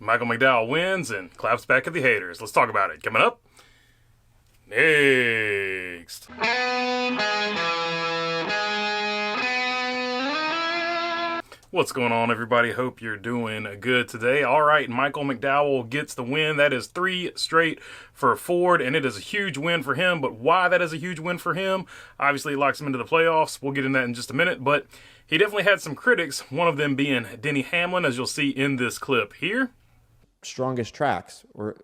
Michael McDowell wins and claps back at the haters. Let's talk about it. Coming up next. What's going on, everybody? Hope you're doing good today. All right, Michael McDowell gets the win. That is 3 straight for Ford, and it is a huge win for him. But why that is a huge win for him? Obviously, it locks him into the playoffs. We'll get into that in just a minute. But he definitely had some critics, one of them being Denny Hamlin, as you'll see in this clip here. Strongest tracks, or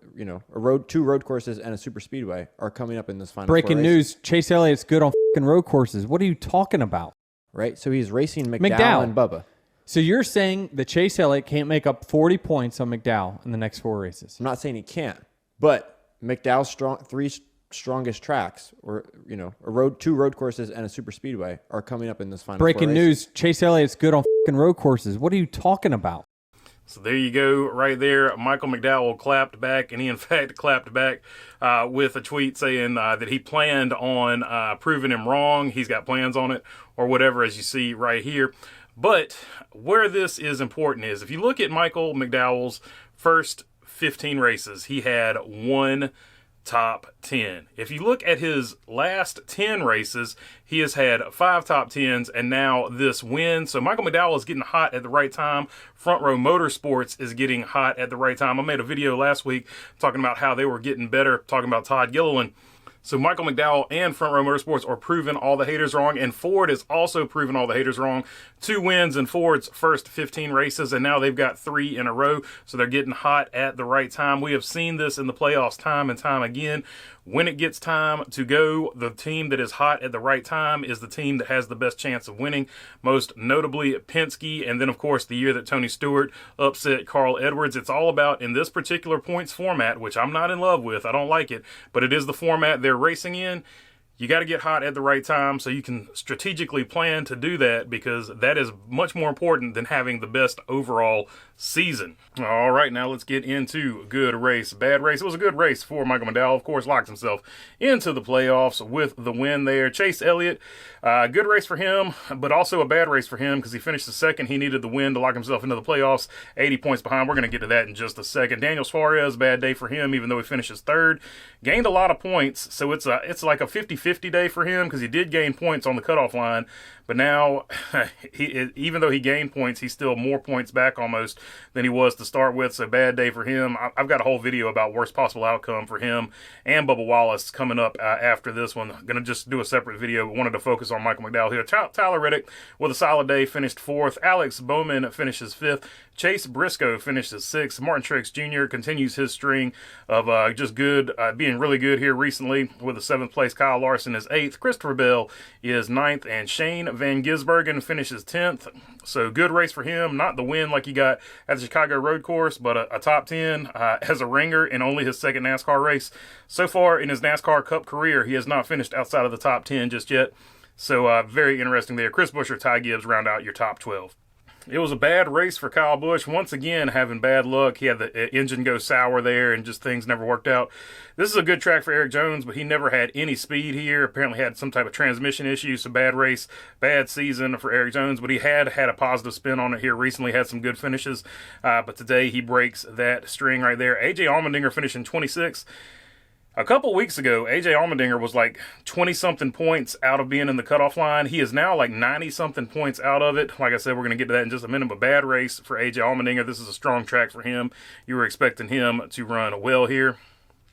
two road courses and a super speedway are coming up in this final. Breaking news: Chase Elliott's good on fucking road courses. What are you talking about? Right, so he's racing McDowell and Bubba. So you're saying that Chase Elliott can't make up 40 points on McDowell in the next 4 races? I'm not saying he can't, but McDowell's three strongest tracks, or two road courses and a super speedway are coming up in this final. Breaking news: Chase Elliott's good on fucking road courses. What are you talking about? So there you go, right there. Michael McDowell clapped back, and he in fact clapped back with a tweet saying that he planned on proving him wrong. He's got plans on it, or whatever, as you see right here. But where this is important is, if you look at Michael McDowell's first 15 races, he had 1 top 10. If you look at his last 10 races, he has had 5 top 10s and now this win. So Michael McDowell is getting hot at the right time. Front Row Motorsports is getting hot at the right time. I made a video last week talking about how they were getting better, talking about Todd Gilliland. So Michael McDowell and Front Row Motorsports are proving all the haters wrong, and Ford is also proving all the haters wrong. 2 wins in Ford's first 15 races, and now they've got 3 in a row, so they're getting hot at the right time. We have seen this in the playoffs time and time again. When it gets time to go, the team that is hot at the right time is the team that has the best chance of winning, most notably Penske, and then, of course, the year that Tony Stewart upset Carl Edwards. It's all about, in this particular points format, which I'm not in love with, I don't like it, but it is the format they're racing in. You got to get hot at the right time so you can strategically plan to do that, because that is much more important than having the best overall season. All right, now let's get into good race, bad race. It was a good race for Michael McDowell. Of course, locks himself into the playoffs with the win there. Chase Elliott, good race for him, but also a bad race for him because he finished the second. He needed the win to lock himself into the playoffs, 80 points behind. We're going to get to that in just a second. Daniel Suarez, bad day for him, even though he finishes third. Gained a lot of points, so it's like a 50-50 day for him because he did gain points on the cutoff line, but now even though he gained points, he's still more points back almost than he was to start with, so bad day for him. I've got a whole video about worst possible outcome for him and Bubba Wallace coming up after this one. I'm going to just do a separate video, but wanted to focus on Michael McDowell here. Tyler Reddick with a solid day, finished 4th. Alex Bowman finishes 5th. Chase Briscoe finishes 6th. Martin Truex Jr. continues his string of just good, being really good here recently with a 7th place. Kyle Larson is 8th. Christopher Bell is 9th. And Shane Van Gisbergen finishes 10th. So good race for him. Not the win like he got at the Chicago road course, but a top 10 as a ringer in only his 2nd NASCAR race. So far in his NASCAR Cup career, he has not finished outside of the top 10 just yet. So very interesting there. Chris Buescher, Ty Gibbs round out your top 12. It was a bad race for Kyle Busch. Once again, having bad luck. He had the engine go sour there and just things never worked out. This is a good track for Eric Jones, but he never had any speed here. Apparently had some type of transmission issue, so bad race, bad season for Eric Jones, but he had a positive spin on it here recently, had some good finishes, but today he breaks that string right there. A.J. Allmendinger finishing 26th. A couple weeks ago, A.J. Allmendinger was like 20-something points out of being in the cutoff line. He is now like 90-something points out of it. Like I said, we're going to get to that in just a minute, but bad race for A.J. Allmendinger. This is a strong track for him. You were expecting him to run well here.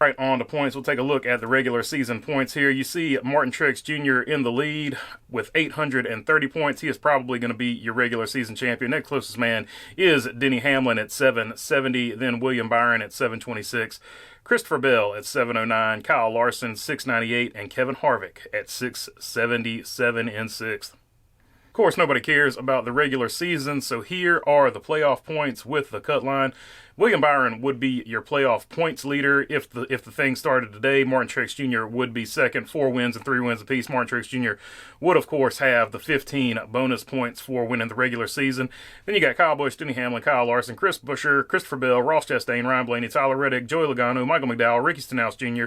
Right on to points, we'll take a look at the regular season points here. You see Martin Truex Jr. in the lead with 830 points. He is probably going to be your regular season champion. Next closest man is Denny Hamlin at 770, then William Byron at 726. Christopher Bell at 709, Kyle Larson 698, and Kevin Harvick at 677 in 6th. Of course, nobody cares about the regular season, so here are the playoff points with the cut line. William Byron would be your playoff points leader if the thing started today. Martin Truex Jr. would be second, 4 wins and 3 wins apiece. Martin Truex Jr. would, of course, have the 15 bonus points for winning the regular season. Then you got Kyle Busch, Denny Hamlin, Kyle Larson, Chris Buescher, Christopher Bell, Ross Chastain, Ryan Blaney, Tyler Reddick, Joey Logano, Michael McDowell, Ricky Stenhouse Jr.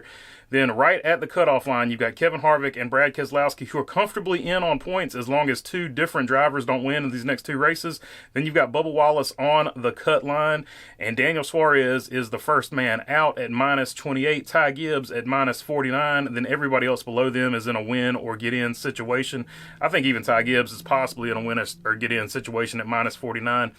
Then right at the cutoff line, you've got Kevin Harvick and Brad Keselowski, who are comfortably in on points as long as 2 different drivers don't win in these next 2 races, then you've got Bubba Wallace on the cut line, and Daniel Suarez is the first man out at -28, Ty Gibbs at -49, then everybody else below them is in a win or get in situation. I think even Ty Gibbs is possibly in a win or get in situation at -49.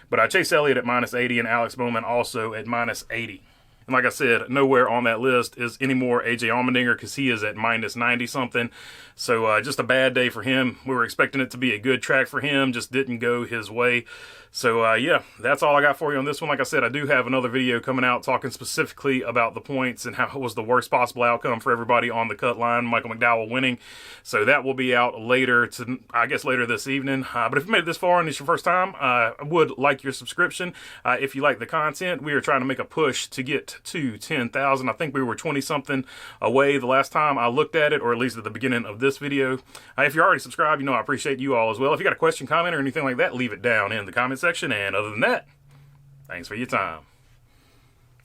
But Chase Elliott at -80 and Alex Bowman also at -80. And like I said, nowhere on that list is any more AJ Allmendinger because he is at -90 something. So just a bad day for him. We were expecting it to be a good track for him, just didn't go his way. So yeah, that's all I got for you on this one. Like I said, I do have another video coming out talking specifically about the points and how it was the worst possible outcome for everybody on the cut line, Michael McDowell winning. So that will be out later, I guess later this evening. But if you made it this far and it's your first time, I would like your subscription. If you like the content, we are trying to make a push to get to 10,000. I think we were 20-something away the last time I looked at it, or at least at the beginning of this video. If you're already subscribed, you know I appreciate you all as well. If you got a question, comment, or anything like that, leave it down in the comment section. And other than that, thanks for your time.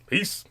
Peace.